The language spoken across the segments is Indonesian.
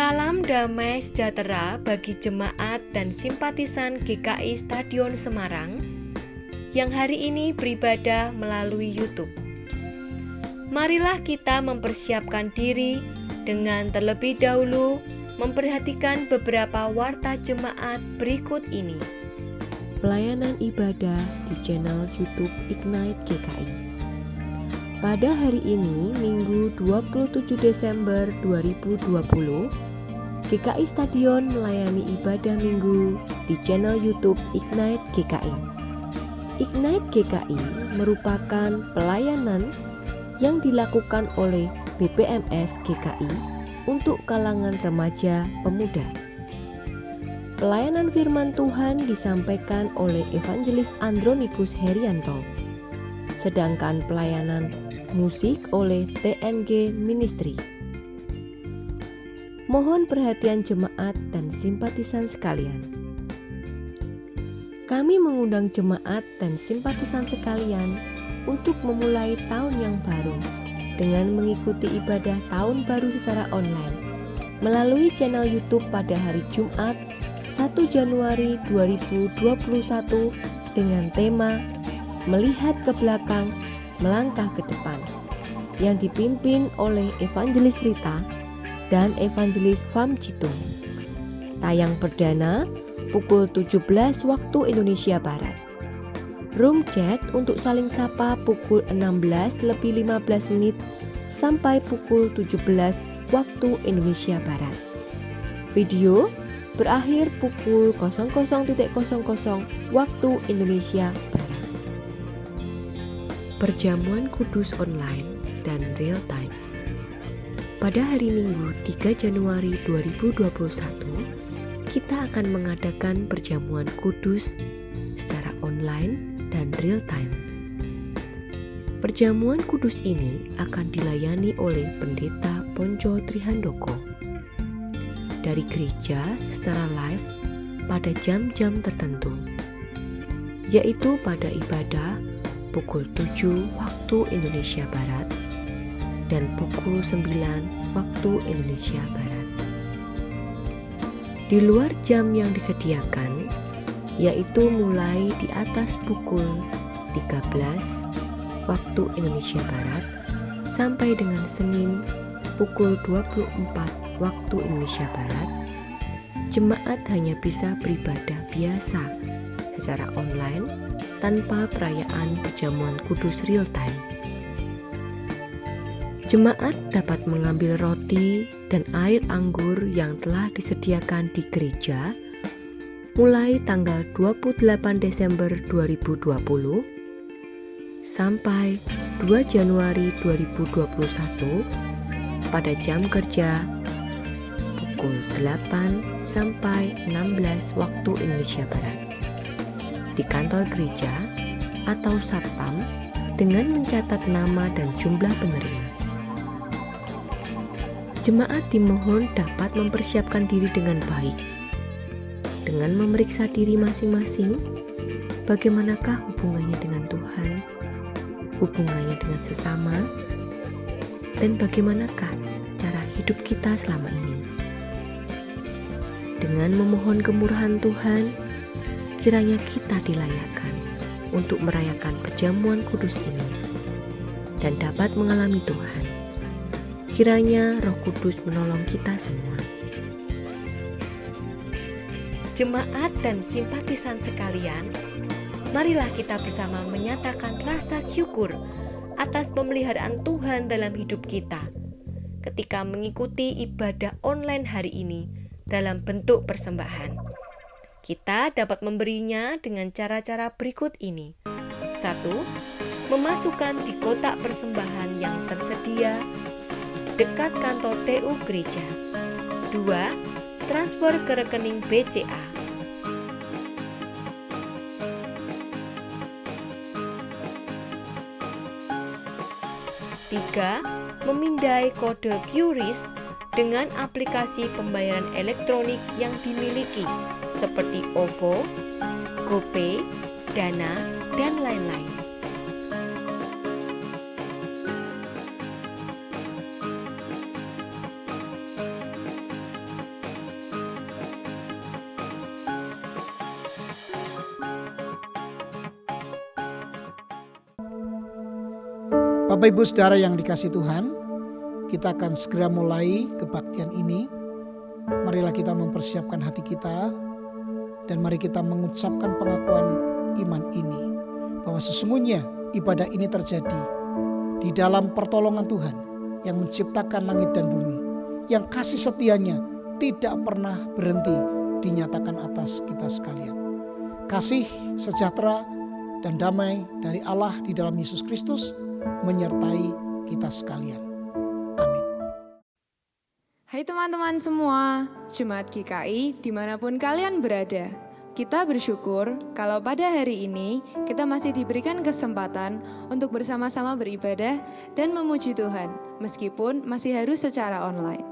Salam damai sejahtera bagi jemaat dan simpatisan GKI Stadion Semarang yang hari ini beribadah melalui YouTube. Marilah kita mempersiapkan diri dengan terlebih dahulu memperhatikan beberapa warta jemaat berikut ini. Pelayanan ibadah di channel YouTube Ignite GKI. Pada hari ini, Minggu 27 Desember 2020, GKI Stadion melayani ibadah minggu di channel YouTube Ignite GKI. Ignite GKI merupakan pelayanan yang dilakukan oleh BPMS GKI untuk kalangan remaja pemuda. Pelayanan firman Tuhan disampaikan oleh Evangelis Andronikus Herianto, sedangkan pelayanan musik oleh TNG Ministry. Mohon perhatian jemaat dan simpatisan sekalian. Kami mengundang jemaat dan simpatisan sekalian untuk memulai tahun yang baru dengan mengikuti ibadah tahun baru secara online melalui channel YouTube pada hari Jumat 1 Januari 2021 dengan tema Melihat ke Belakang, Melangkah ke Depan, yang dipimpin oleh Evangelis Rita dan Evangelis Fam Citung. Tayang perdana pukul 17 waktu Indonesia Barat. Room chat untuk saling sapa pukul 16:15 sampai pukul 17 waktu Indonesia Barat. Video berakhir pukul 00.00 waktu Indonesia Barat. Perjamuan kudus online dan real time. Pada hari Minggu 3 Januari 2021, kita akan mengadakan perjamuan kudus secara online dan real time. Perjamuan kudus ini akan dilayani oleh Pendeta Ponco Trihandoko dari gereja secara live pada jam-jam tertentu, yaitu pada ibadah pukul 7 waktu Indonesia Barat dan pukul 9 waktu Indonesia Barat. Di luar jam yang disediakan, yaitu mulai di atas pukul 13 waktu Indonesia Barat sampai dengan Senin pukul 24 waktu Indonesia Barat, jemaat hanya bisa beribadah biasa secara online tanpa perayaan perjamuan kudus real time. Jemaat dapat mengambil roti dan air anggur yang telah disediakan di gereja mulai tanggal 28 Desember 2020 sampai 2 Januari 2021 pada jam kerja pukul 8 sampai 16 waktu Indonesia Barat di kantor gereja atau satpam dengan mencatat nama dan jumlah penerima. Jemaat dimohon dapat mempersiapkan diri dengan baik dengan memeriksa diri masing-masing, bagaimanakah hubungannya dengan Tuhan, hubungannya dengan sesama, dan bagaimanakah cara hidup kita selama ini. Dengan memohon kemurahan Tuhan, kiranya kita dilayakkan untuk merayakan perjamuan kudus ini dan dapat mengalami Tuhan. Kiranya Roh Kudus menolong kita semua. Jemaat dan simpatisan sekalian, marilah kita bersama menyatakan rasa syukur atas pemeliharaan Tuhan dalam hidup kita ketika mengikuti ibadah online hari ini dalam bentuk persembahan. Kita dapat memberinya dengan cara-cara berikut ini. 1. Memasukkan di kotak persembahan yang tersedia dekat kantor TU gereja. 2. Transfer ke rekening BCA. 3. Memindai kode QRIS dengan aplikasi pembayaran elektronik yang dimiliki seperti OVO, GoPay, Dana, dan lain-lain. 4. Bapak Ibu Saudara yang dikasihi Tuhan, kita akan segera mulai kebaktian ini. Marilah kita mempersiapkan hati kita dan mari kita mengucapkan pengakuan iman ini, bahwa sesungguhnya ibadah ini terjadi di dalam pertolongan Tuhan yang menciptakan langit dan bumi, yang kasih setianya tidak pernah berhenti dinyatakan atas kita sekalian. Kasih, sejahtera, dan damai dari Allah di dalam Yesus Kristus menyertai kita sekalian. Amin. Hai teman-teman semua, Jemaat GKI dimanapun kalian berada. Kita bersyukur kalau pada hari ini kita masih diberikan kesempatan untuk bersama-sama beribadah dan memuji Tuhan, meskipun masih harus secara online.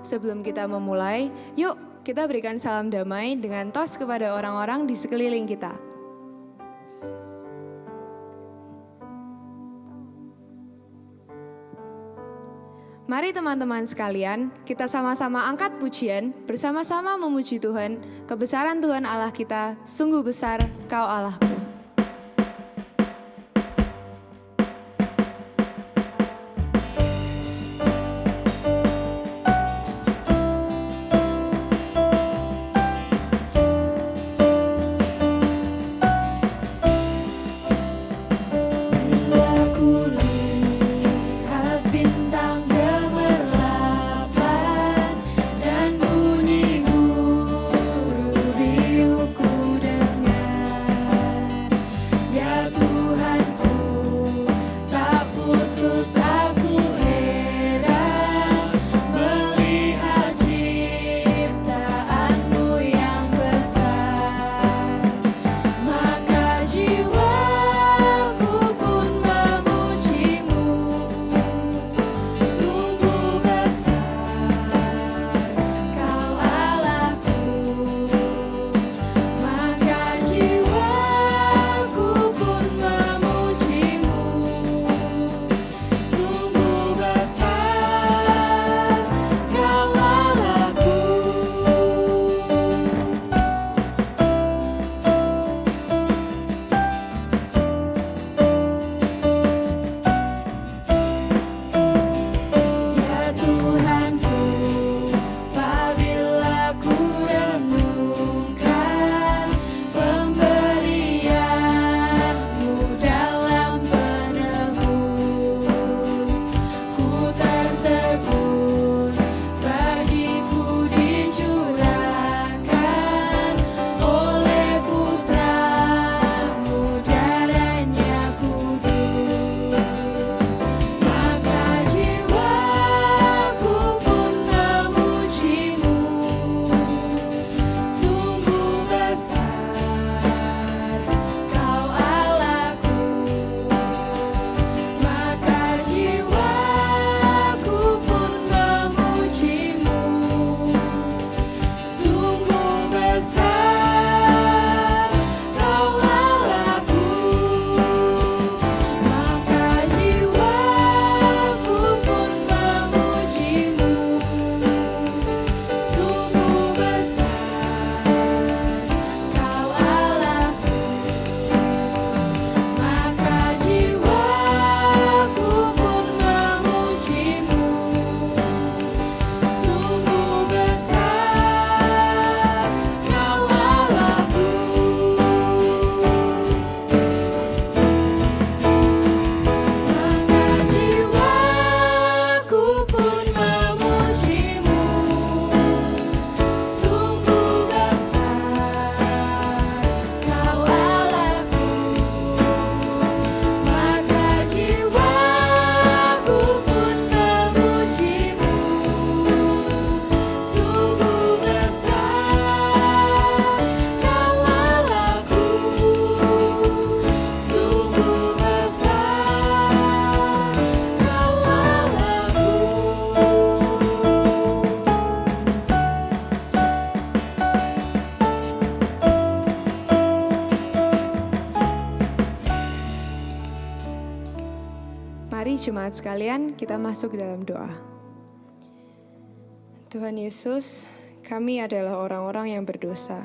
Sebelum kita memulai, yuk kita berikan salam damai dengan tos kepada orang-orang di sekeliling kita. Mari teman-teman sekalian, kita sama-sama angkat pujian, bersama-sama memuji Tuhan, kebesaran Tuhan Allah kita, sungguh besar Kau Allahku. Mari jemaat sekalian kita masuk dalam doa. Tuhan Yesus, kami adalah orang-orang yang berdosa.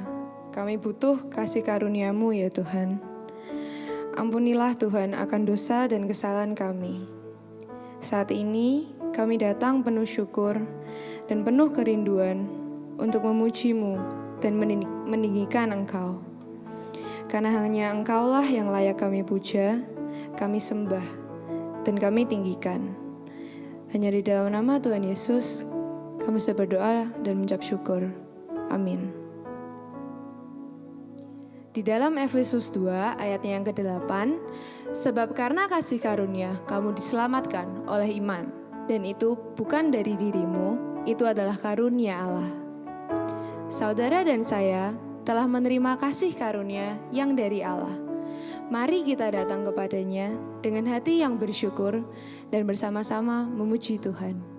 Kami butuh kasih karunia-Mu ya Tuhan. Ampunilah Tuhan akan dosa dan kesalahan kami. Saat ini kami datang penuh syukur dan penuh kerinduan untuk memuji-Mu dan meninggikan Engkau. Karena hanya Engkaulah yang layak kami puja, kami sembah, dan kami tinggikan. Hanya di dalam nama Tuhan Yesus, kami sudah berdoa dan mengucap syukur. Amin. Di dalam Efesus 2 ayatnya yang ke-8, sebab karena kasih karunia kamu diselamatkan oleh iman, dan itu bukan dari dirimu, itu adalah karunia Allah. Saudara dan saya telah menerima kasih karunia yang dari Allah. Mari kita datang kepadanya dengan hati yang bersyukur dan bersama-sama memuji Tuhan.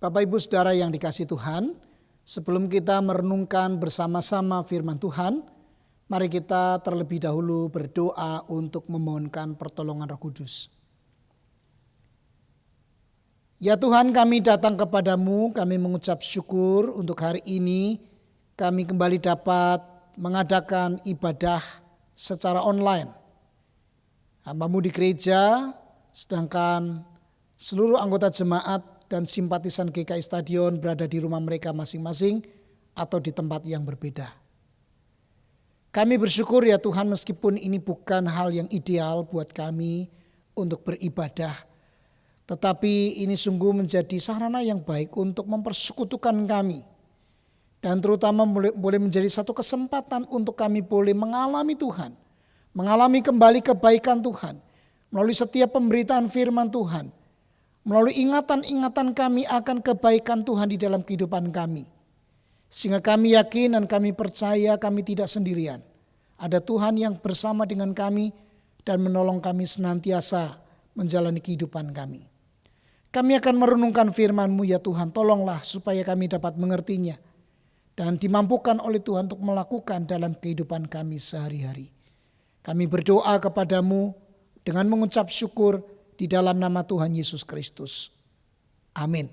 Bapak Ibu Saudara yang dikasihi Tuhan, sebelum kita merenungkan bersama-sama firman Tuhan, mari kita terlebih dahulu berdoa untuk memohonkan pertolongan Roh Kudus. Ya Tuhan, kami datang kepadamu, kami mengucap syukur untuk hari ini kami kembali dapat mengadakan ibadah secara online. Hambamu di gereja, sedangkan seluruh anggota jemaat dan simpatisan GKI Stadion berada di rumah mereka masing-masing atau di tempat yang berbeda. Kami bersyukur ya Tuhan, meskipun ini bukan hal yang ideal buat kami untuk beribadah, tetapi ini sungguh menjadi sarana yang baik untuk mempersekutukan kami. Dan terutama boleh menjadi satu kesempatan untuk kami boleh mengalami Tuhan. Mengalami kembali kebaikan Tuhan. Melalui setiap pemberitaan firman Tuhan. Melalui ingatan-ingatan kami akan kebaikan Tuhan di dalam kehidupan kami. Sehingga kami yakin dan kami percaya kami tidak sendirian. Ada Tuhan yang bersama dengan kami dan menolong kami senantiasa menjalani kehidupan kami. Kami akan merenungkan firman-Mu ya Tuhan, tolonglah supaya kami dapat mengertinya. Dan dimampukan oleh Tuhan untuk melakukan dalam kehidupan kami sehari-hari. Kami berdoa kepadamu dengan mengucap syukur di dalam nama Tuhan Yesus Kristus. Amin.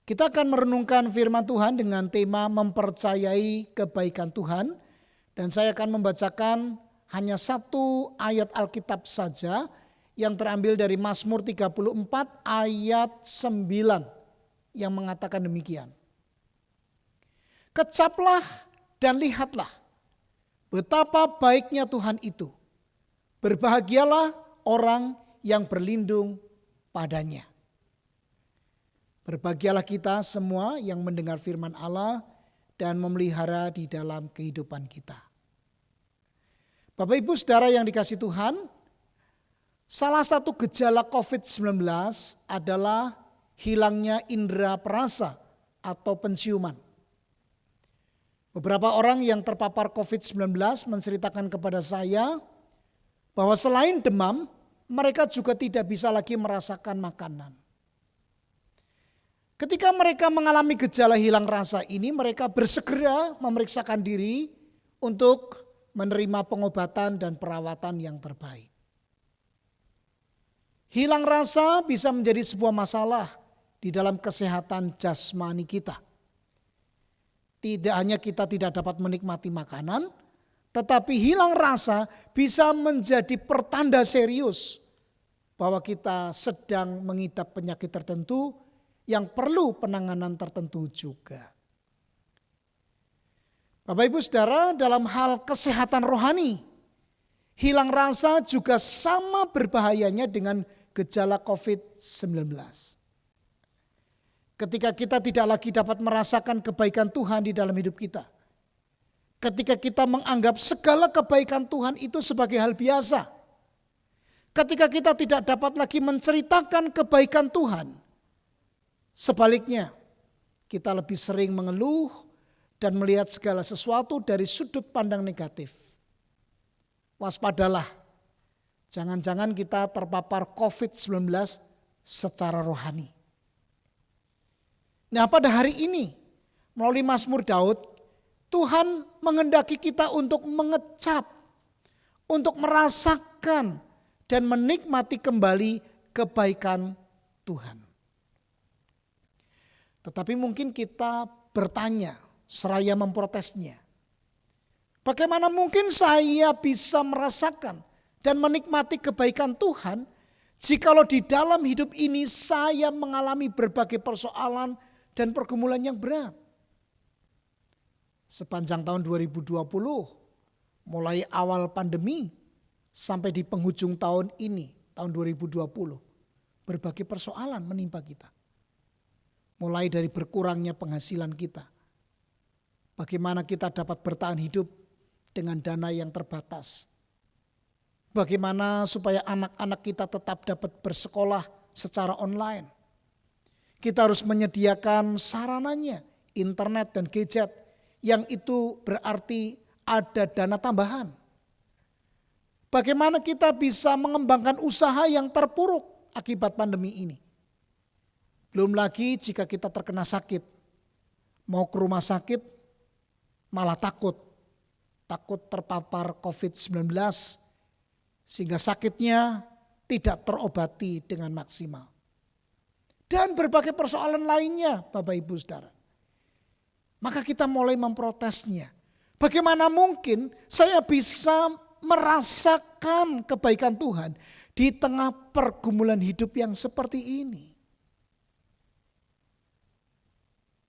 Kita akan merenungkan firman Tuhan dengan tema mempercayai kebaikan Tuhan. Dan saya akan membacakan hanya satu ayat Alkitab saja yang terambil dari Mazmur 34 ayat 9 yang mengatakan demikian. Kecaplah dan lihatlah betapa baiknya Tuhan itu. Berbahagialah orang yang berlindung padanya. Berbahagialah kita semua yang mendengar firman Allah dan memelihara di dalam kehidupan kita. Bapak Ibu Saudara yang dikasihi Tuhan, salah satu gejala COVID-19 adalah hilangnya indera perasa atau penciuman. Beberapa orang yang terpapar COVID-19 menceritakan kepada saya bahwa selain demam, mereka juga tidak bisa lagi merasakan makanan. Ketika mereka mengalami gejala hilang rasa ini, mereka bersegera memeriksakan diri untuk menerima pengobatan dan perawatan yang terbaik. Hilang rasa bisa menjadi sebuah masalah di dalam kesehatan jasmani kita. Tidak hanya kita tidak dapat menikmati makanan, tetapi hilang rasa bisa menjadi pertanda serius bahwa kita sedang mengidap penyakit tertentu yang perlu penanganan tertentu juga. Bapak Ibu Saudara, dalam hal kesehatan rohani, hilang rasa juga sama berbahayanya dengan gejala COVID-19. Ketika kita tidak lagi dapat merasakan kebaikan Tuhan di dalam hidup kita. Ketika kita menganggap segala kebaikan Tuhan itu sebagai hal biasa. Ketika kita tidak dapat lagi menceritakan kebaikan Tuhan. Sebaliknya, kita lebih sering mengeluh dan melihat segala sesuatu dari sudut pandang negatif. Waspadalah, jangan-jangan kita terpapar COVID-19 secara rohani. Nah, pada hari ini melalui Mazmur Daud, Tuhan menghendaki kita untuk mengecap, untuk merasakan dan menikmati kembali kebaikan Tuhan. Tetapi mungkin kita bertanya, seraya memprotesnya. Bagaimana mungkin saya bisa merasakan dan menikmati kebaikan Tuhan jikalau di dalam hidup ini saya mengalami berbagai persoalan dan pergumulan yang berat. Sepanjang tahun 2020, mulai awal pandemi sampai di penghujung tahun ini, tahun 2020, berbagai persoalan menimpa kita. Mulai dari berkurangnya penghasilan kita. Bagaimana kita dapat bertahan hidup dengan dana yang terbatas. Bagaimana supaya anak-anak kita tetap dapat bersekolah secara online. Kita harus menyediakan sarananya, internet dan gadget, yang itu berarti ada dana tambahan. Bagaimana kita bisa mengembangkan usaha yang terpuruk akibat pandemi ini. Belum lagi jika kita terkena sakit, mau ke rumah sakit malah takut terpapar COVID-19 sehingga sakitnya tidak terobati dengan maksimal. Dan berbagai persoalan lainnya Bapak Ibu Saudara. Maka kita mulai memprotesnya. Bagaimana mungkin saya bisa merasakan kebaikan Tuhan di tengah pergumulan hidup yang seperti ini?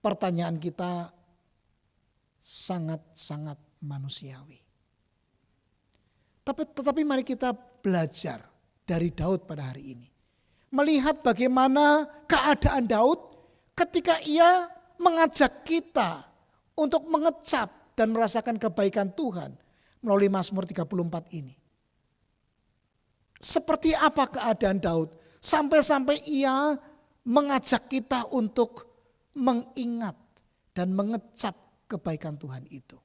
Pertanyaan kita sangat-sangat manusiawi. Tetapi mari kita belajar dari Daud pada hari ini. Melihat bagaimana keadaan Daud ketika ia mengajak kita untuk mengecap dan merasakan kebaikan Tuhan melalui Mazmur 34 ini. Seperti apa keadaan Daud sampai-sampai ia mengajak kita untuk mengingat dan mengecap kebaikan Tuhan itu.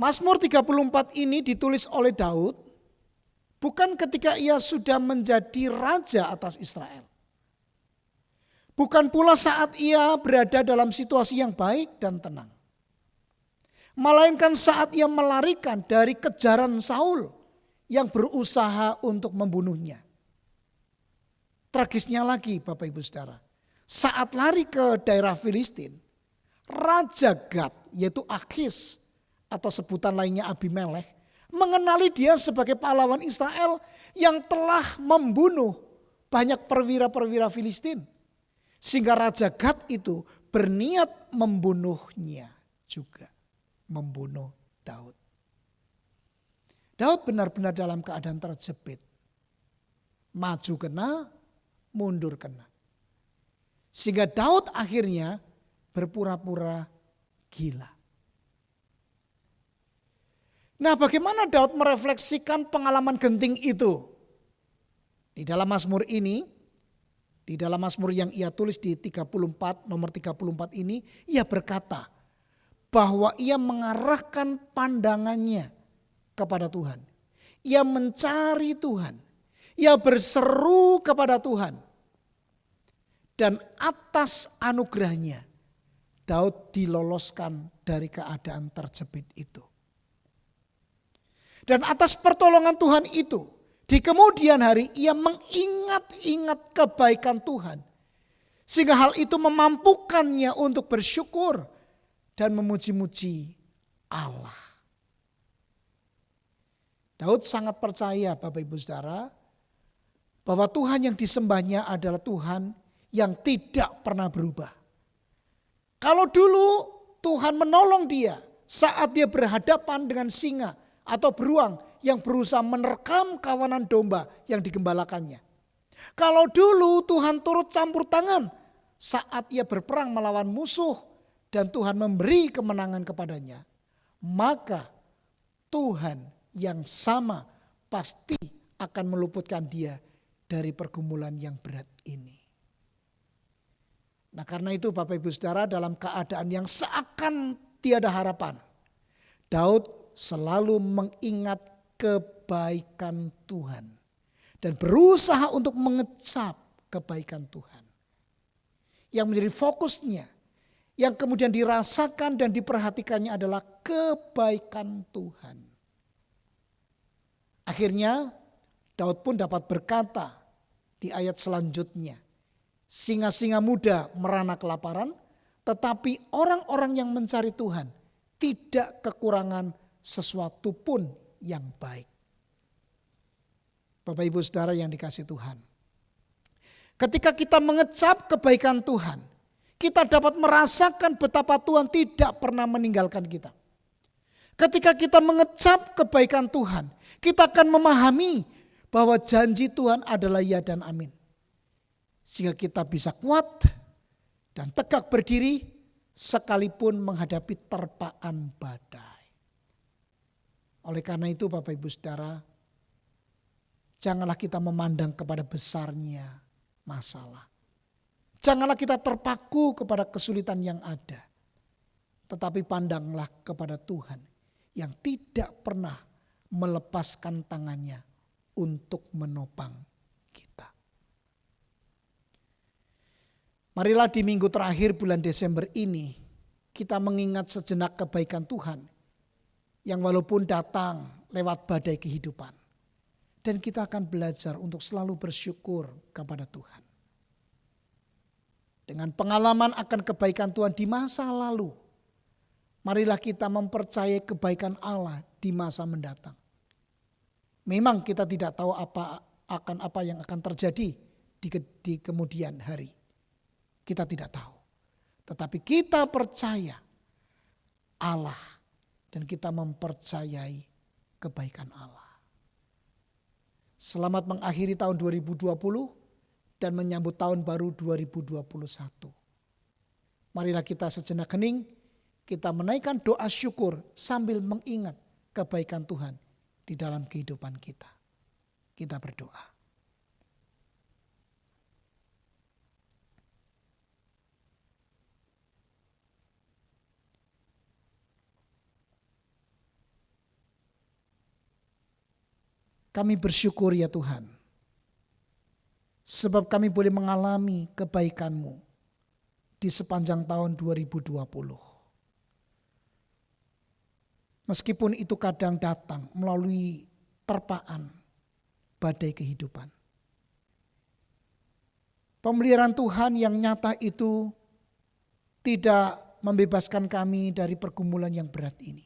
Mazmur 34 ini ditulis oleh Daud bukan ketika ia sudah menjadi raja atas Israel. Bukan pula saat ia berada dalam situasi yang baik dan tenang. Melainkan saat ia melarikan dari kejaran Saul yang berusaha untuk membunuhnya. Tragisnya lagi Bapak Ibu Saudara, saat lari ke daerah Filistin, Raja Gad yaitu Akhis atau sebutan lainnya Abimelek mengenali dia sebagai pahlawan Israel yang telah membunuh banyak perwira-perwira Filistin. Sehingga Raja Gad itu berniat membunuhnya juga. Membunuh Daud. Daud benar-benar dalam keadaan terjepit. Maju kena, mundur kena. Sehingga Daud akhirnya berpura-pura gila. Nah, bagaimana Daud merefleksikan pengalaman genting itu? Di dalam Mazmur ini, di dalam Mazmur yang ia tulis di 34, nomor 34 ini, ia berkata bahwa ia mengarahkan pandangannya kepada Tuhan. Ia mencari Tuhan. Ia berseru kepada Tuhan. Dan atas anugerahnya, Daud diloloskan dari keadaan terjepit itu. Dan atas pertolongan Tuhan itu, di kemudian hari ia mengingat-ingat kebaikan Tuhan. Sehingga hal itu memampukannya untuk bersyukur dan memuji-muji Allah. Daud sangat percaya Bapak Ibu Saudara, bahwa Tuhan yang disembahnya adalah Tuhan yang tidak pernah berubah. Kalau dulu Tuhan menolong dia saat dia berhadapan dengan singa atau beruang yang berusaha menerkam kawanan domba yang digembalakannya. Kalau dulu Tuhan turut campur tangan saat ia berperang melawan musuh dan Tuhan memberi kemenangan kepadanya, maka Tuhan yang sama pasti akan meluputkan dia dari pergumulan yang berat ini. Nah, karena itu Bapak Ibu Saudara, dalam keadaan yang seakan tiada harapan, Daud selalu mengingat kebaikan Tuhan dan berusaha untuk mengecap kebaikan Tuhan. Yang menjadi fokusnya, yang kemudian dirasakan dan diperhatikannya adalah kebaikan Tuhan. Akhirnya Daud pun dapat berkata di ayat selanjutnya, singa-singa muda merana kelaparan, tetapi orang-orang yang mencari Tuhan tidak kekurangan sesuatu pun yang baik. Bapak Ibu Saudara yang dikasihi Tuhan, ketika kita mengecap kebaikan Tuhan, kita dapat merasakan betapa Tuhan tidak pernah meninggalkan kita. Ketika kita mengecap kebaikan Tuhan, kita akan memahami bahwa janji Tuhan adalah ya dan amin. Sehingga kita bisa kuat dan tegak berdiri sekalipun menghadapi terpaan badai. Oleh karena itu Bapak Ibu Saudara, janganlah kita memandang kepada besarnya masalah. Janganlah kita terpaku kepada kesulitan yang ada. Tetapi pandanglah kepada Tuhan yang tidak pernah melepaskan tangannya untuk menopang kita. Marilah di minggu terakhir bulan Desember ini kita mengingat sejenak kebaikan Tuhan yang walaupun datang lewat badai kehidupan. Dan kita akan belajar untuk selalu bersyukur kepada Tuhan. Dengan pengalaman akan kebaikan Tuhan di masa lalu, marilah kita mempercayai kebaikan Allah di masa mendatang. Memang kita tidak tahu apa yang akan terjadi di kemudian hari. Kita tidak tahu. Tetapi kita percaya Allah dan kita mempercayai kebaikan Allah. Selamat mengakhiri tahun 2020 dan menyambut tahun baru 2021. Marilah kita sejenak hening, kita menaikkan doa syukur sambil mengingat kebaikan Tuhan di dalam kehidupan kita. Kita berdoa. Kami bersyukur ya Tuhan, sebab kami boleh mengalami kebaikan-Mu di sepanjang tahun 2020. Meskipun itu kadang datang melalui terpaan badai kehidupan. Pemeliharaan Tuhan yang nyata itu tidak membebaskan kami dari pergumulan yang berat ini.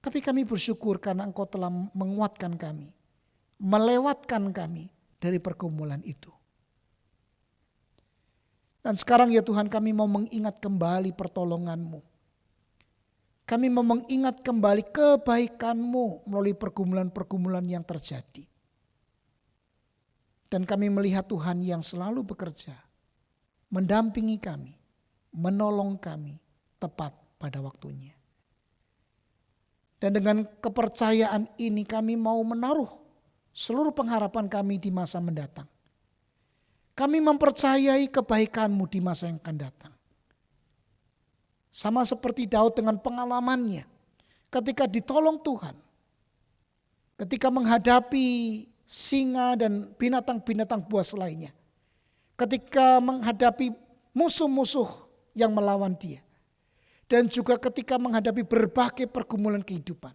Tapi kami bersyukur karena Engkau telah menguatkan kami, melewatkan kami dari pergumulan itu. Dan sekarang ya Tuhan, kami mau mengingat kembali pertolongan-Mu. Kami mau mengingat kembali kebaikan-Mu melalui pergumulan-pergumulan yang terjadi. Dan kami melihat Tuhan yang selalu bekerja, mendampingi kami, menolong kami tepat pada waktunya. Dan dengan kepercayaan ini kami mau menaruh seluruh pengharapan kami di masa mendatang. Kami mempercayai kebaikan-Mu di masa yang akan datang. Sama seperti Daud dengan pengalamannya ketika ditolong Tuhan. Ketika menghadapi singa dan binatang-binatang buas lainnya. Ketika menghadapi musuh-musuh yang melawan dia. Dan juga ketika menghadapi berbagai pergumulan kehidupan.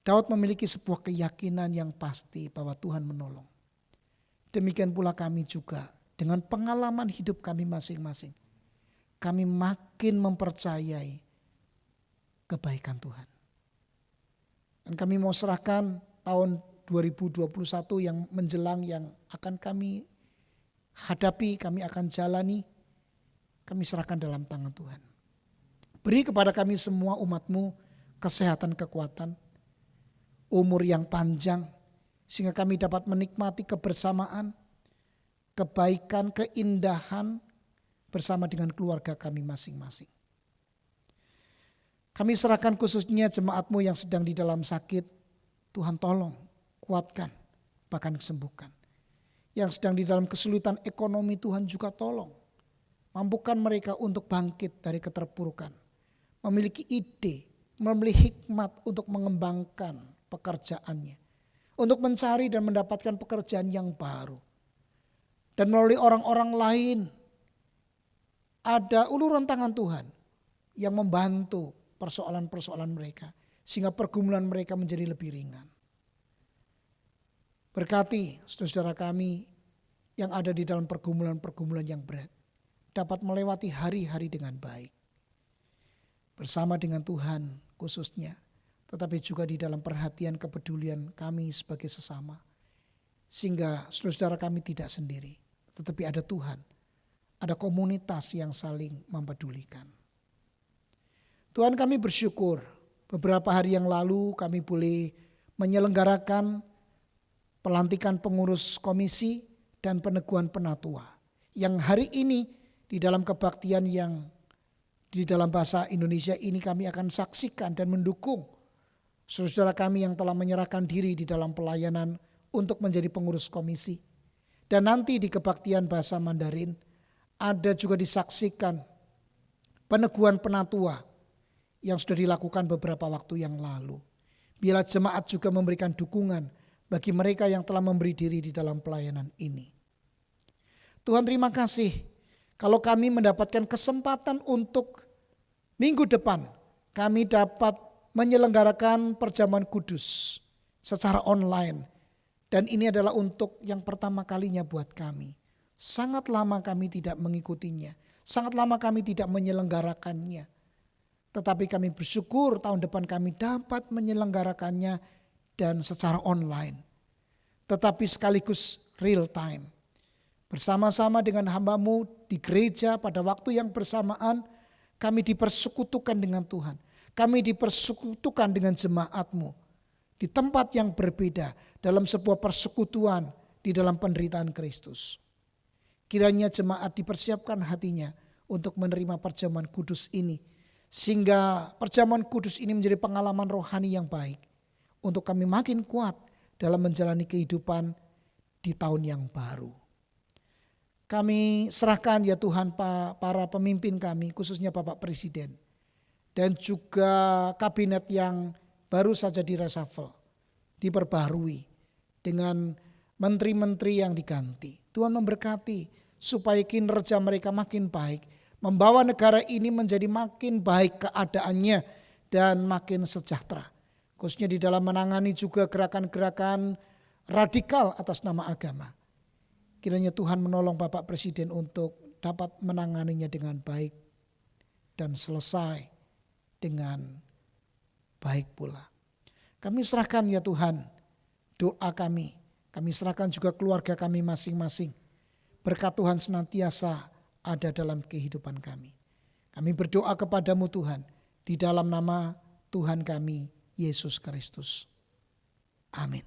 Daud memiliki sebuah keyakinan yang pasti bahwa Tuhan menolong. Demikian pula kami juga dengan pengalaman hidup kami masing-masing. Kami makin mempercayai kebaikan Tuhan. Dan kami mau serahkan tahun 2021 yang menjelang yang akan kami hadapi, kami akan jalani. Kami serahkan dalam tangan Tuhan. Beri kepada kami semua umat-Mu kesehatan, kekuatan, umur yang panjang, sehingga kami dapat menikmati kebersamaan, kebaikan, keindahan bersama dengan keluarga kami masing-masing. Kami serahkan khususnya jemaat-Mu yang sedang di dalam sakit, Tuhan tolong, kuatkan, bahkan sembuhkan. Yang sedang di dalam kesulitan ekonomi, Tuhan juga tolong, mampukan mereka untuk bangkit dari keterpurukan. Memiliki ide, memiliki hikmat untuk mengembangkan pekerjaannya. Untuk mencari dan mendapatkan pekerjaan yang baru. Dan melalui orang-orang lain ada uluran tangan Tuhan yang membantu persoalan-persoalan mereka. Sehingga pergumulan mereka menjadi lebih ringan. Berkati saudara-saudara kami yang ada di dalam pergumulan-pergumulan yang berat. Dapat melewati hari-hari dengan baik. Bersama dengan Tuhan khususnya, tetapi juga di dalam perhatian kepedulian kami sebagai sesama. Sehingga saudara-saudara kami tidak sendiri, tetapi ada Tuhan, ada komunitas yang saling mempedulikan. Tuhan, kami bersyukur beberapa hari yang lalu kami boleh menyelenggarakan pelantikan pengurus komisi dan peneguhan penatua. Yang hari ini di dalam kebaktian yang di dalam bahasa Indonesia ini kami akan saksikan dan mendukung saudara kami yang telah menyerahkan diri di dalam pelayanan untuk menjadi pengurus komisi. Dan nanti di kebaktian bahasa Mandarin ada juga disaksikan peneguhan penatua yang sudah dilakukan beberapa waktu yang lalu. Biarlah jemaat juga memberikan dukungan bagi mereka yang telah memberi diri di dalam pelayanan ini. Tuhan, terima kasih kalau kami mendapatkan kesempatan untuk minggu depan kami dapat menyelenggarakan perjamuan kudus secara online. Dan ini adalah untuk yang pertama kalinya buat kami. Sangat lama kami tidak mengikutinya. Sangat lama kami tidak menyelenggarakannya. Tetapi kami bersyukur tahun depan kami dapat menyelenggarakannya dan secara online, tetapi sekaligus real time. Bersama-sama dengan hamba-Mu di gereja pada waktu yang bersamaan, kami dipersekutukan dengan Tuhan. Kami dipersekutukan dengan jemaat-Mu di tempat yang berbeda dalam sebuah persekutuan di dalam penderitaan Kristus. Kiranya jemaat dipersiapkan hatinya untuk menerima perjamuan kudus ini, sehingga perjamuan kudus ini menjadi pengalaman rohani yang baik untuk kami makin kuat dalam menjalani kehidupan di tahun yang baru. Kami serahkan ya Tuhan para pemimpin kami, khususnya Bapak Presiden, dan juga kabinet yang baru saja direshuffle, diperbaharui dengan menteri-menteri yang diganti. Tuhan memberkati supaya kinerja mereka makin baik, membawa negara ini menjadi makin baik keadaannya dan makin sejahtera. Khususnya di dalam menangani juga gerakan-gerakan radikal atas nama agama. Kiranya Tuhan menolong Bapak Presiden untuk dapat menanganinya dengan baik dan selesai dengan baik pula. Kami serahkan ya Tuhan doa kami serahkan juga keluarga kami masing-masing. Berkat Tuhan senantiasa ada dalam kehidupan kami. Kami berdoa kepadamu Tuhan, di dalam nama Tuhan kami, Yesus Kristus. Amin.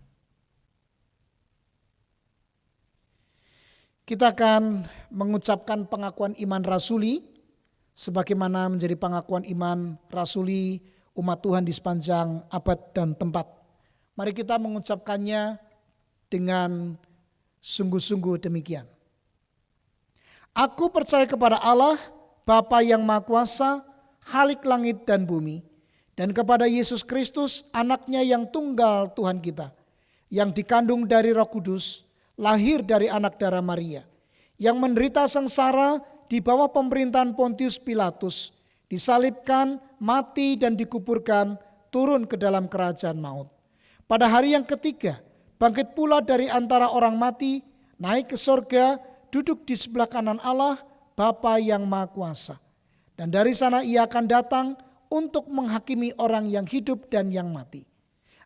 Kita akan mengucapkan pengakuan iman rasuli, sebagaimana menjadi pengakuan iman rasuli umat Tuhan di sepanjang abad dan tempat. Mari kita mengucapkannya dengan sungguh-sungguh demikian. Aku percaya kepada Allah, Bapa yang Maha Kuasa, Khalik langit dan bumi, dan kepada Yesus Kristus, anaknya yang tunggal Tuhan kita, yang dikandung dari Roh Kudus, lahir dari anak darah Maria, yang menderita sengsara di bawah pemerintahan Pontius Pilatus, disalibkan, mati dan dikuburkan, turun ke dalam kerajaan maut. Pada hari yang ketiga, bangkit pula dari antara orang mati, naik ke sorga, duduk di sebelah kanan Allah, Bapa yang Maha Kuasa. Dan dari sana ia akan datang untuk menghakimi orang yang hidup dan yang mati.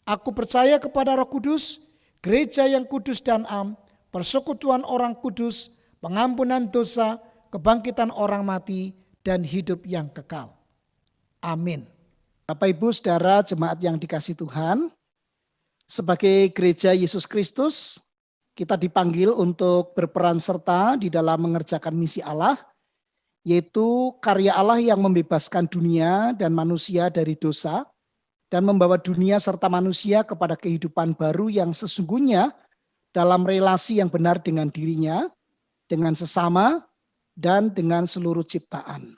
Aku percaya kepada Roh Kudus, gereja yang kudus dan am, persekutuan orang kudus, pengampunan dosa, kebangkitan orang mati, dan hidup yang kekal. Amin. Bapak Ibu Saudara jemaat yang dikasihi Tuhan, sebagai gereja Yesus Kristus, kita dipanggil untuk berperan serta di dalam mengerjakan misi Allah, yaitu karya Allah yang membebaskan dunia dan manusia dari dosa, dan membawa dunia serta manusia kepada kehidupan baru yang sesungguhnya dalam relasi yang benar dengan dirinya, dengan sesama, dan dengan seluruh ciptaan.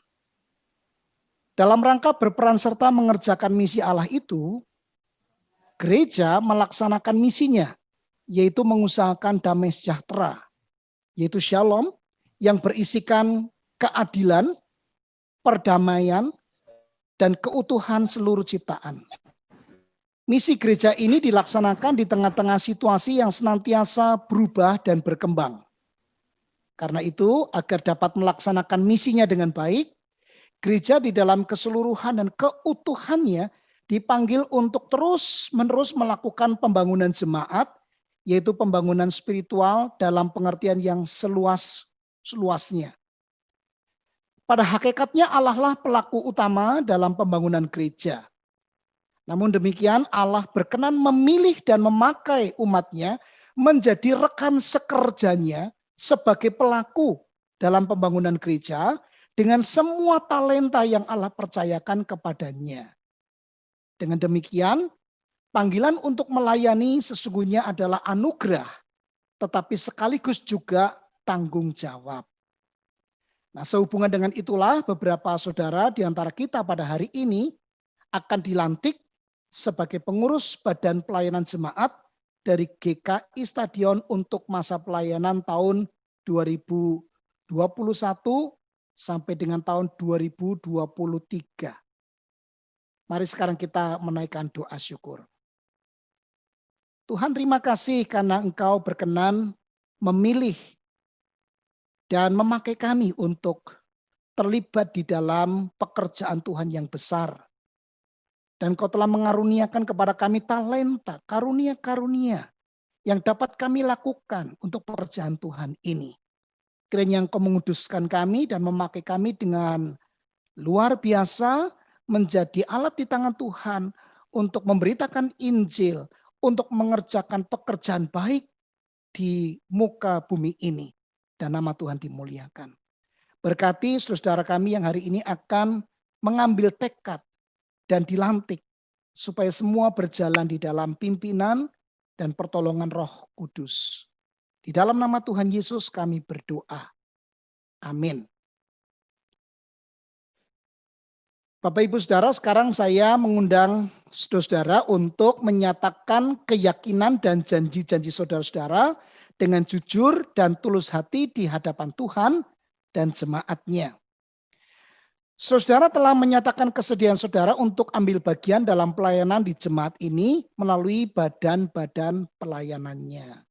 Dalam rangka berperan serta mengerjakan misi Allah itu, gereja melaksanakan misinya, yaitu mengusahakan damai sejahtera, yaitu shalom, yang berisikan keadilan, perdamaian, dan keutuhan seluruh ciptaan. Misi gereja ini dilaksanakan di tengah-tengah situasi yang senantiasa berubah dan berkembang. Karena itu, agar dapat melaksanakan misinya dengan baik, gereja di dalam keseluruhan dan keutuhannya dipanggil untuk terus-menerus melakukan pembangunan jemaat, yaitu pembangunan spiritual dalam pengertian yang seluas-luasnya. Pada hakikatnya Allah lah pelaku utama dalam pembangunan gereja. Namun demikian Allah berkenan memilih dan memakai umatnya menjadi rekan sekerjanya sebagai pelaku dalam pembangunan gereja dengan semua talenta yang Allah percayakan kepadanya. Dengan demikian, panggilan untuk melayani sesungguhnya adalah anugerah, tetapi sekaligus juga tanggung jawab. Nah, sehubungan dengan itulah beberapa saudara di antara kita pada hari ini akan dilantik sebagai pengurus Badan Pelayanan Jemaat dari GKI Stadion untuk masa pelayanan tahun 2021 sampai dengan tahun 2023. Mari sekarang kita menaikkan doa syukur. Tuhan, terima kasih karena Engkau berkenan memilih dan memakai kami untuk terlibat di dalam pekerjaan Tuhan yang besar. Dan Kau telah mengaruniakan kepada kami talenta, karunia-karunia yang dapat kami lakukan untuk pekerjaan Tuhan ini. Kiranya Engkau menguduskan kami dan memakai kami dengan luar biasa menjadi alat di tangan Tuhan untuk memberitakan Injil, untuk mengerjakan pekerjaan baik di muka bumi ini. Dan nama Tuhan dimuliakan. Berkati saudara kami yang hari ini akan mengambil tekad dan dilantik supaya semua berjalan di dalam pimpinan dan pertolongan Roh Kudus. Di dalam nama Tuhan Yesus kami berdoa. Amin. Bapak Ibu Saudara, sekarang saya mengundang saudara-saudara untuk menyatakan keyakinan dan janji-janji saudara-saudara dengan jujur dan tulus hati di hadapan Tuhan dan jemaatnya. Saudara telah menyatakan kesediaan saudara untuk ambil bagian dalam pelayanan di jemaat ini melalui badan-badan pelayanannya.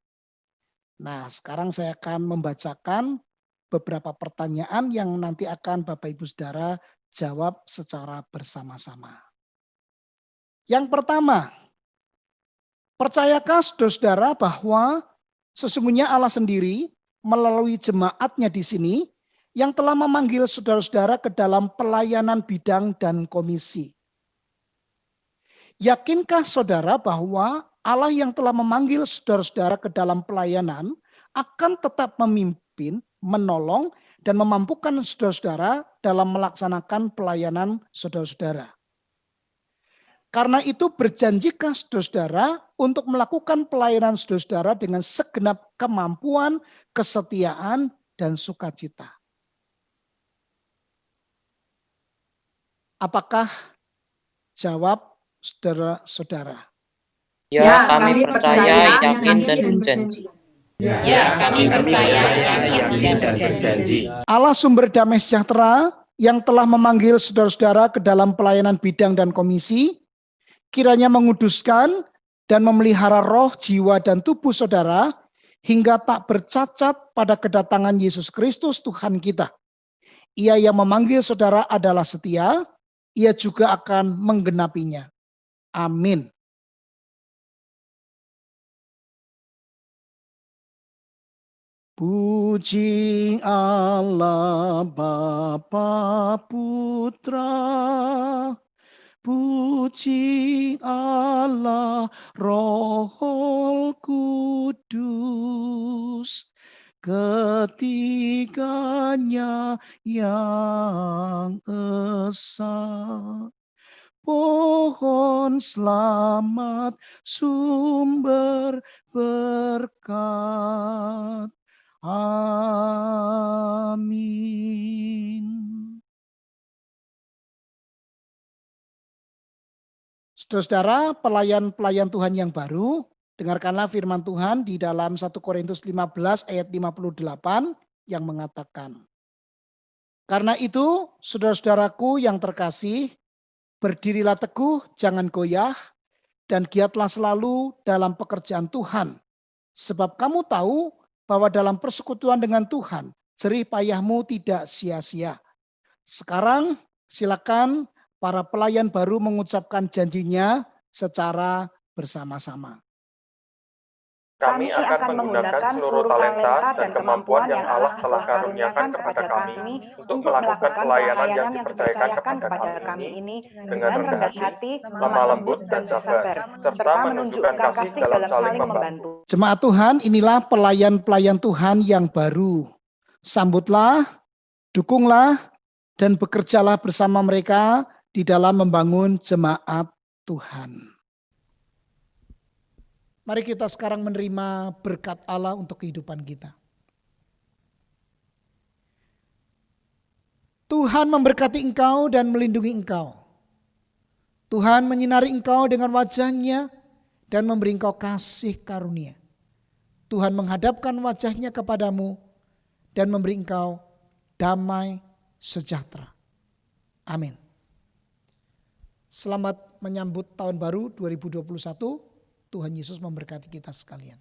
Nah, sekarang saya akan membacakan beberapa pertanyaan yang nanti akan Bapak Ibu Saudara jawab secara bersama-sama. Yang pertama, percayakah saudara-saudara bahwa sesungguhnya Allah sendiri melalui jemaatnya di sini yang telah memanggil saudara-saudara ke dalam pelayanan bidang dan komisi? Yakinkah saudara bahwa Allah yang telah memanggil saudara-saudara ke dalam pelayanan akan tetap memimpin, menolong, dan memampukan saudara-saudara dalam melaksanakan pelayanan saudara-saudara? Karena itu berjanjikah saudara-saudara untuk melakukan pelayanan saudara-saudara dengan segenap kemampuan, kesetiaan, dan sukacita? Apakah jawab saudara-saudara? Ya, kami percaya, yakin, dan berjanji. Ya, kami percaya, yakin, dan berjanji. Allah sumber damai sejahtera yang telah memanggil saudara-saudara ke dalam pelayanan bidang dan komisi, kiranya menguduskan dan memelihara roh, jiwa, dan tubuh saudara hingga tak bercacat pada kedatangan Yesus Kristus Tuhan kita. Ia yang memanggil saudara adalah setia, ia juga akan menggenapinya. Amin. Puji Allah Bapa Putra, puji Allah Roh Kudus, ketiganya yang esa. Pohon selamat sumber berkat. Amin. Saudara-saudara, pelayan-pelayan Tuhan yang baru, dengarkanlah firman Tuhan di dalam 1 Korintus 15 ayat 58 yang mengatakan, karena itu, saudara-saudaraku yang terkasih, berdirilah teguh, jangan goyah, dan giatlah selalu dalam pekerjaan Tuhan. Sebab kamu tahu bahwa dalam persekutuan dengan Tuhan, jerih payahmu tidak sia-sia. Sekarang silakan para pelayan baru mengucapkan janjinya secara bersama-sama. Kami akan menggunakan seluruh talenta dan kemampuan yang Allah telah karuniakan kepada kami untuk melakukan pelayanan yang dipercayakan kepada kami ini dengan rendah hati, lemah lembut, dan sabar, serta menunjukkan kasih dalam saling membantu. Jemaat Tuhan, inilah pelayan-pelayan Tuhan yang baru. Sambutlah, dukunglah, dan bekerjalah bersama mereka di dalam membangun jemaat Tuhan. Mari kita sekarang menerima berkat Allah untuk kehidupan kita. Tuhan memberkati engkau dan melindungi engkau. Tuhan menyinari engkau dengan wajah-Nya dan memberi engkau kasih karunia. Tuhan menghadapkan wajah-Nya kepadamu dan memberi engkau damai sejahtera. Amin. Selamat menyambut tahun baru 2021. Tuhan Yesus memberkati kita sekalian.